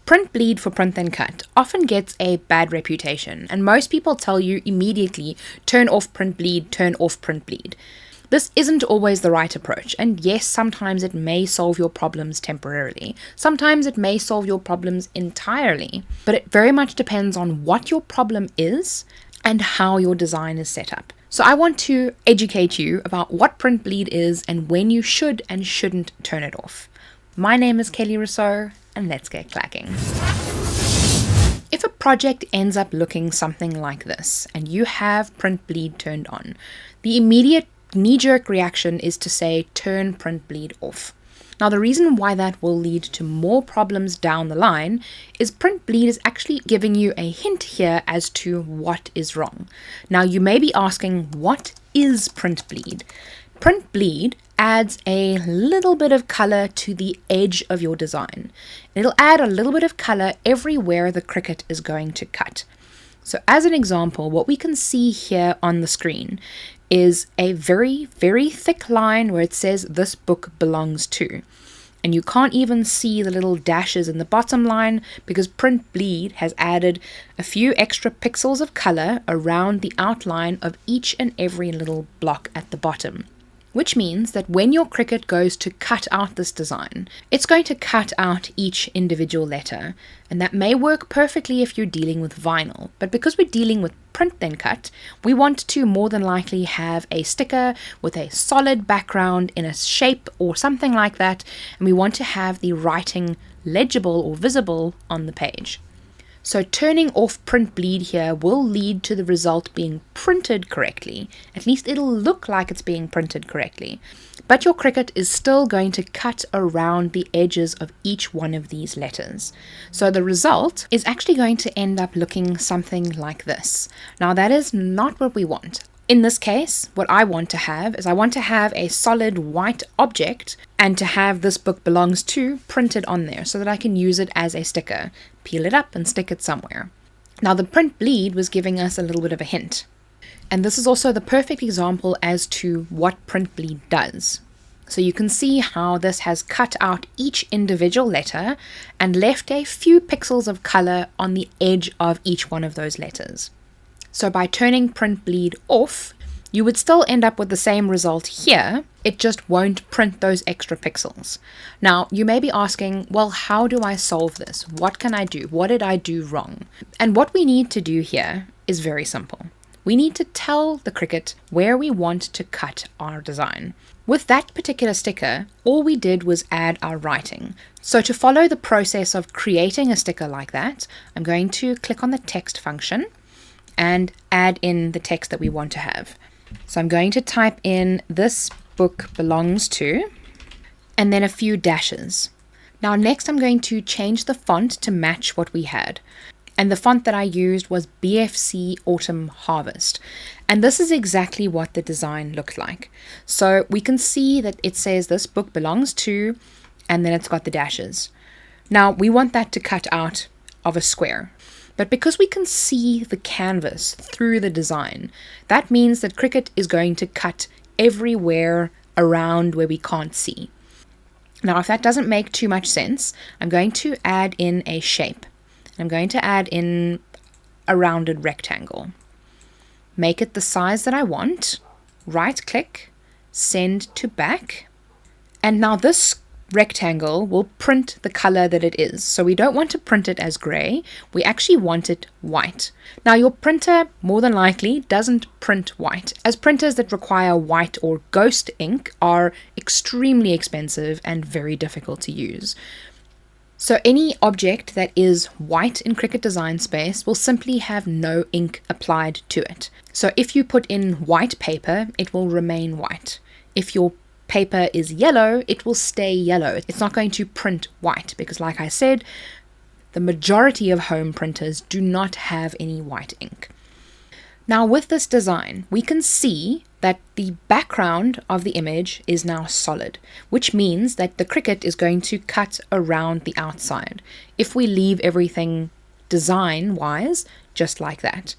Print bleed for print then cut often gets a bad reputation, and most people tell you immediately, turn off print bleed, turn off print bleed. This isn't always the right approach, and yes, sometimes it may solve your problems temporarily. Sometimes it may solve your problems entirely, but it very much depends on what your problem is and how your design is set up. So I want to educate you about what print bleed is and when you should and shouldn't turn it off. My name is Kelly Rossouw, and let's get clacking. If a project ends up looking something like this, and you have print bleed turned on, the immediate knee-jerk reaction is to say, turn print bleed off. Now, the reason why that will lead to more problems down the line is print bleed is actually giving you a hint here as to what is wrong. Now, you may be asking, what is print bleed? Print bleed adds a little bit of color to the edge of your design. It'll add a little bit of color everywhere the Cricut is going to cut. So as an example, what we can see here on the screen is a very, very thick line where it says this book belongs to. And you can't even see the little dashes in the bottom line because print bleed has added a few extra pixels of color around the outline of each and every little block at the bottom. Which means that when your Cricut goes to cut out this design, it's going to cut out each individual letter. And that may work perfectly if you're dealing with vinyl. But because we're dealing with print then cut, we want to more than likely have a sticker with a solid background in a shape or something like that. And we want to have the writing legible or visible on the page. So turning off print bleed here will lead to the result being printed correctly. At least it'll look like it's being printed correctly. But your Cricut is still going to cut around the edges of each one of these letters. So the result is actually going to end up looking something like this. Now that is not what we want. In this case, what I want to have is I want to have a solid white object and to have this book belongs to printed on there so that I can use it as a sticker, peel it up and stick it somewhere. Now the print bleed was giving us a little bit of a hint. And this is also the perfect example as to what print bleed does. So you can see how this has cut out each individual letter and left a few pixels of color on the edge of each one of those letters. So by turning print bleed off, you would still end up with the same result here, it just won't print those extra pixels. Now, you may be asking, well, how do I solve this? What can I do? What did I do wrong? And what we need to do here is very simple. We need to tell the Cricut where we want to cut our design. With that particular sticker, all we did was add our writing. So to follow the process of creating a sticker like that, I'm going to click on the text function and add in the text that we want to have. So I'm going to type in this book belongs to, and then a few dashes. Now next I'm going to change the font to match what we had. And the font that I used was BFC Autumn Harvest. And this is exactly what the design looked like. So we can see that it says this book belongs to, and then it's got the dashes. Now we want that to cut out of a square. But because we can see the canvas through the design, that means that Cricut is going to cut everywhere around where we can't see. Now, if that doesn't make too much sense, I'm going to add in a shape. I'm going to add in a rounded rectangle. Make it the size that I want. Right click, send to back. And now this rectangle will print the color that it is. So we don't want to print it as gray. We actually want it white. Now your printer more than likely doesn't print white, as printers that require white or ghost ink are extremely expensive and very difficult to use. So any object that is white in Cricut Design Space will simply have no ink applied to it. So if you put in white paper, it will remain white. If your paper is yellow, it will stay yellow. It's not going to print white because, like I said, the majority of home printers do not have any white ink. Now with this design, we can see that the background of the image is now solid, which means that the Cricut is going to cut around the outside if we leave everything design-wise just like that.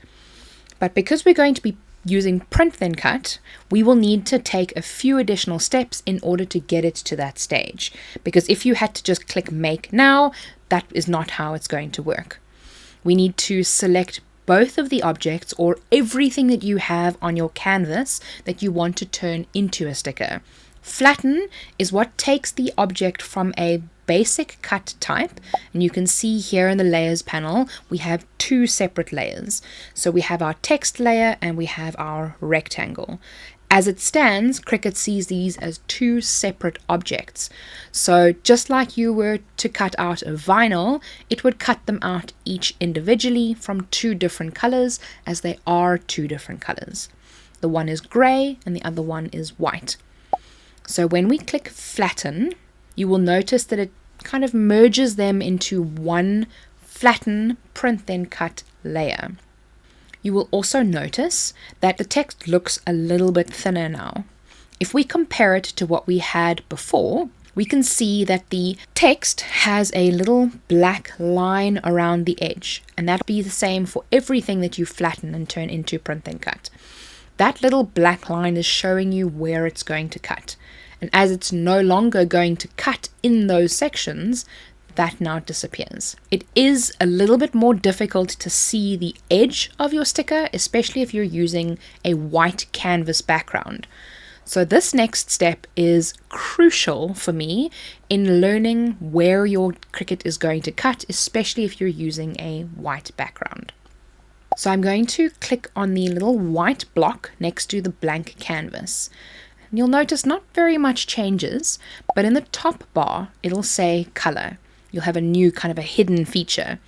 But because we're going to be using print then cut, we will need to take a few additional steps in order to get it to that stage. Because if you had to just click make now, that is not how it's going to work. We need to select both of the objects or everything that you have on your canvas that you want to turn into a sticker. Flatten is what takes the object from a basic cut type, and you can see here in the layers panel we have two separate layers. So we have our text layer and we have our rectangle. As it stands, Cricut sees these as two separate objects. So just like you were to cut out a vinyl, it would cut them out each individually from two different colors, as they are two different colors. The one is gray and the other one is white. So when we click flatten, you will notice that it kind of merges them into one flatten print then cut layer. You will also notice that the text looks a little bit thinner now. If we compare it to what we had before, we can see that the text has a little black line around the edge, and that'll be the same for everything that you flatten and turn into print then cut. That little black line is showing you where it's going to cut. And as it's no longer going to cut in those sections, that now disappears. It is a little bit more difficult to see the edge of your sticker, especially if you're using a white canvas background. So this next step is crucial for me in learning where your Cricut is going to cut, especially if you're using a white background. So I'm going to click on the little white block next to the blank canvas. You'll notice not very much changes, but in the top bar, it'll say color. You'll have a new kind of a hidden feature.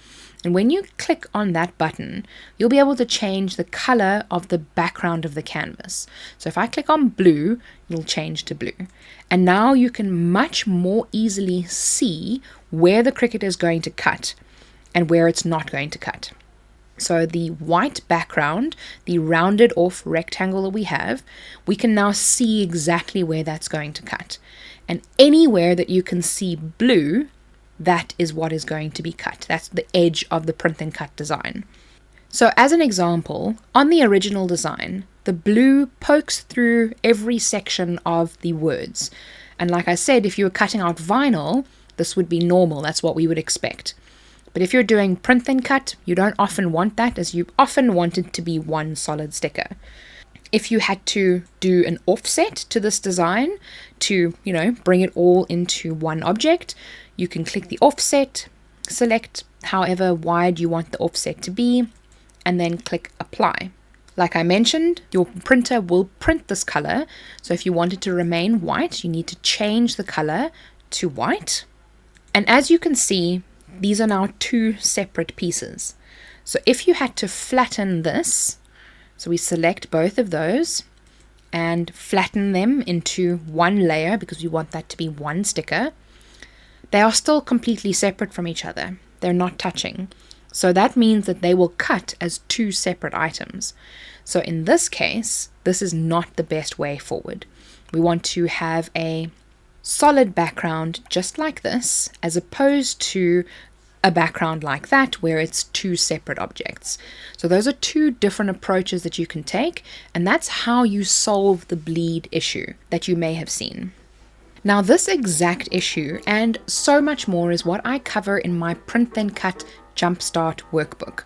And when you click on that button, you'll be able to change the color of the background of the canvas. So if I click on blue, it'll change to blue. And now you can much more easily see where the Cricut is going to cut and where it's not going to cut. So the white background, the rounded off rectangle that we have, we can now see exactly where that's going to cut. And anywhere that you can see blue, that is what is going to be cut. That's the edge of the print and cut design. So as an example, on the original design, the blue pokes through every section of the words. And like I said, if you were cutting out vinyl, this would be normal. That's what we would expect. But if you're doing print then cut, you don't often want that, as you often want it to be one solid sticker. If you had to do an offset to this design to, bring it all into one object, you can click the offset, select however wide you want the offset to be, and then click apply. Like I mentioned, your printer will print this color. So if you want it to remain white, you need to change the color to white. And as you can see, these are now two separate pieces. So if you had to flatten this, so we select both of those and flatten them into one layer because we want that to be one sticker, they are still completely separate from each other. They're not touching. So that means that they will cut as two separate items. So in this case, this is not the best way forward. We want to have a solid background just like this, as opposed to a background like that where it's two separate objects. So those are two different approaches that you can take, and that's how you solve the bleed issue that you may have seen. Now this exact issue and so much more is what I cover in my Print Then Cut Jumpstart workbook.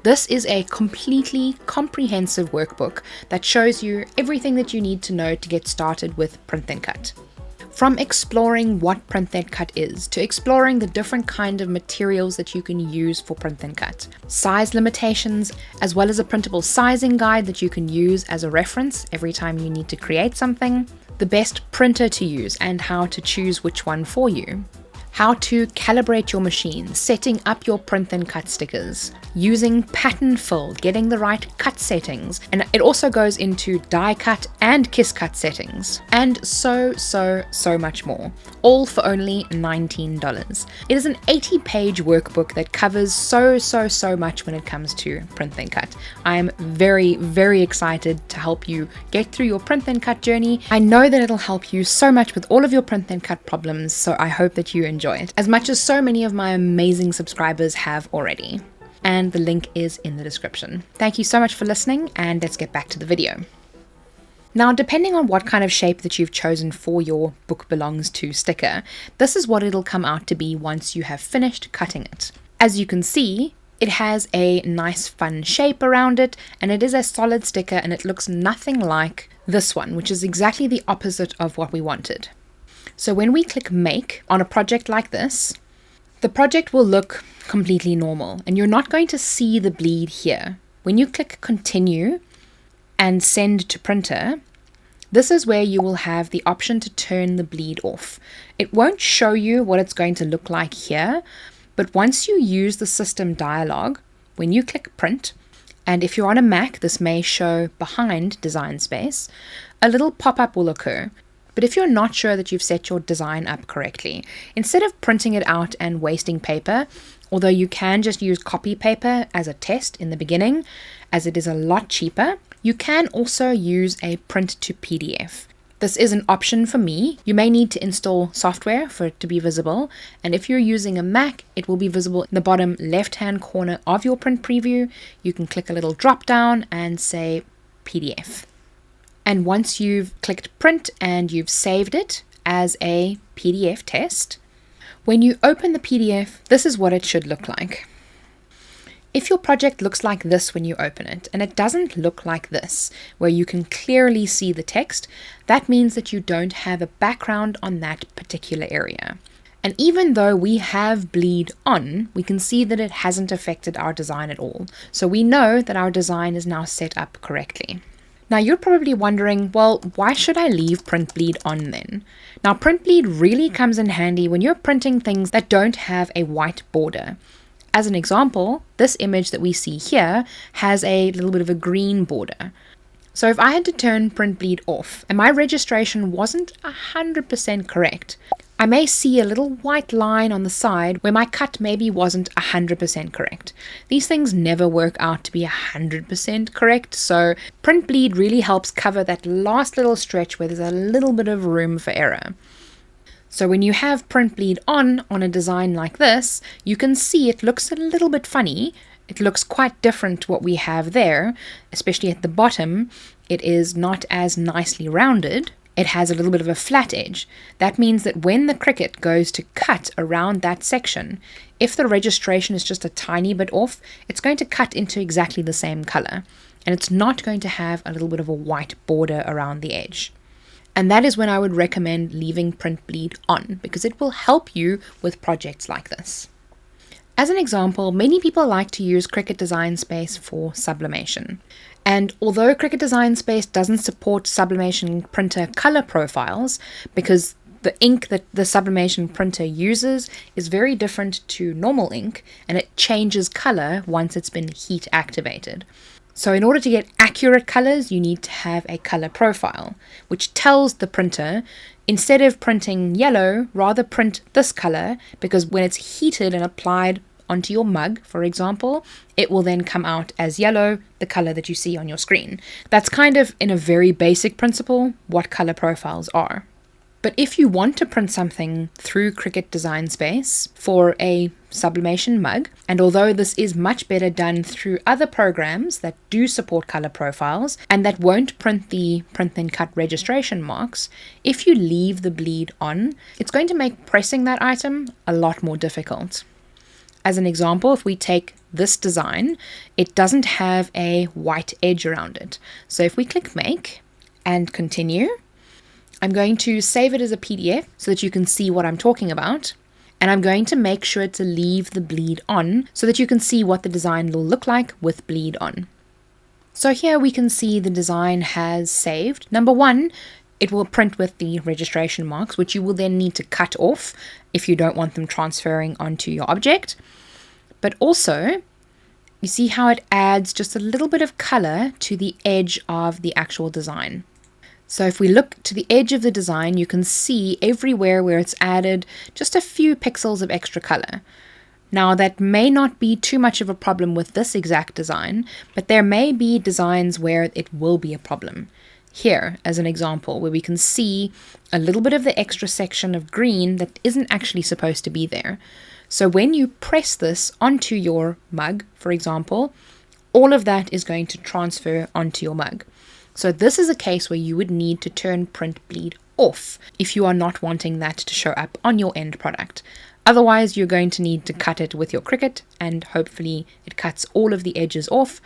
This is a completely comprehensive workbook that shows you everything that you need to know to get started with Print Then Cut. From exploring what Print Then Cut is, to exploring the different kind of materials that you can use for Print Then Cut, size limitations, as well as a printable sizing guide that you can use as a reference every time you need to create something, the best printer to use and how to choose which one for you, how to calibrate your machine, setting up your Print Then Cut stickers, using pattern fill, getting the right cut settings, and it also goes into die cut and kiss cut settings, and so much more, all for only $19. It is an 80-page workbook that covers so much when it comes to Print Then Cut. I am very excited to help you get through your Print Then Cut journey. I know that it'll help you so much with all of your Print Then Cut problems, so I hope that you enjoy it as much as so many of my amazing subscribers have already. and the link is in the description. Thank you so much for listening, and let's get back to the video. Now, depending on what kind of shape that you've chosen for your book belongs to sticker, this is what it'll come out to be once you have finished cutting it. As you can see, it has a nice fun shape around it, and it is a solid sticker, and it looks nothing like this one, which is exactly the opposite of what we wanted. So when we click make on a project like this, the project will look completely normal, and you're not going to see the bleed here. When you click continue and send to printer, this is where you will have the option to turn the bleed off. It won't show you what it's going to look like here, but once you use the system dialog, when you click print, and if you're on a Mac, this may show behind design space, a little pop-up will occur. But if you're not sure that you've set your design up correctly, instead of printing it out and wasting paper, although you can just use copy paper as a test in the beginning, as it is a lot cheaper, you can also use a print to PDF. This is an option for me. You may need to install software for it to be visible, and if you're using a Mac, it will be visible in the bottom left-hand corner of your print preview. You can click a little drop down and say PDF. And once you've clicked print and you've saved it as a PDF test, when you open the PDF, this is what it should look like. If your project looks like this when you open it, and it doesn't look like this, where you can clearly see the text, that means that you don't have a background on that particular area. And even though we have bleed on, we can see that it hasn't affected our design at all. So we know that our design is now set up correctly. Now you're probably wondering, well, why should I leave print bleed on then? Now print bleed really comes in handy when you're printing things that don't have a white border. As an example, this image that we see here has a little bit of a green border. So if I had to turn print bleed off and my registration wasn't 100% correct, I may see a little white line on the side where my cut maybe wasn't 100% correct. These things never work out to be 100% correct, so print bleed really helps cover that last little stretch where there's a little bit of room for error. So when you have print bleed on a design like this, you can see it looks a little bit funny. It looks quite different to what we have there, especially at the bottom. It is not as nicely rounded. It has a little bit of a flat edge. That means that when the Cricut goes to cut around that section, if the registration is just a tiny bit off, it's going to cut into exactly the same color. And it's not going to have a little bit of a white border around the edge. And that is when I would recommend leaving print bleed on, because it will help you with projects like this. As an example, many people like to use Cricut Design Space for sublimation. And although Cricut Design Space doesn't support sublimation printer color profiles, because the ink that the sublimation printer uses is very different to normal ink, and it changes color once it's been heat activated. So in order to get accurate colors, you need to have a color profile, which tells the printer, instead of printing yellow, rather print this color, because when it's heated and applied onto your mug, for example, it will then come out as yellow, the color that you see on your screen. That's kind of, in a very basic principle, what color profiles are. But if you want to print something through Cricut Design Space for a sublimation mug, and although this is much better done through other programs that do support color profiles and that won't print the print then cut registration marks, if you leave the bleed on, it's going to make pressing that item a lot more difficult. As an example, if we take this design, it doesn't have a white edge around it. So if we click make and continue, I'm going to save it as a PDF so that you can see what I'm talking about. And I'm going to make sure to leave the bleed on so that you can see what the design will look like with bleed on. So here we can see the design has saved. Number one, it will print with the registration marks, which you will then need to cut off if you don't want them transferring onto your object. But also, you see how it adds just a little bit of color to the edge of the actual design. So if we look to the edge of the design, you can see everywhere where it's added just a few pixels of extra color. Now that may not be too much of a problem with this exact design, but there may be designs where it will be a problem. Here, as an example, where we can see a little bit of the extra section of green that isn't actually supposed to be there. So when you press this onto your mug, for example, all of that is going to transfer onto your mug. So this is a case where you would need to turn print bleed off if you are not wanting that to show up on your end product. Otherwise, you're going to need to cut it with your Cricut, and hopefully it cuts all of the edges off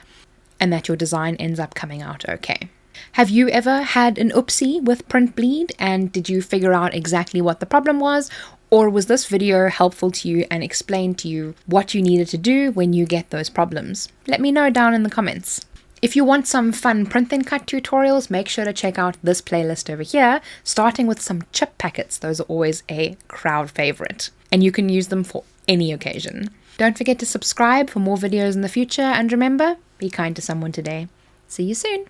and that your design ends up coming out okay. Have you ever had an oopsie with print bleed, and did you figure out exactly what the problem was? Or was this video helpful to you and explained to you what you needed to do when you get those problems? Let me know down in the comments. If you want some fun print then cut tutorials, make sure to check out this playlist over here, starting with some chip packets. Those are always a crowd favorite, and you can use them for any occasion. Don't forget to subscribe for more videos in the future, and remember, be kind to someone today. See you soon.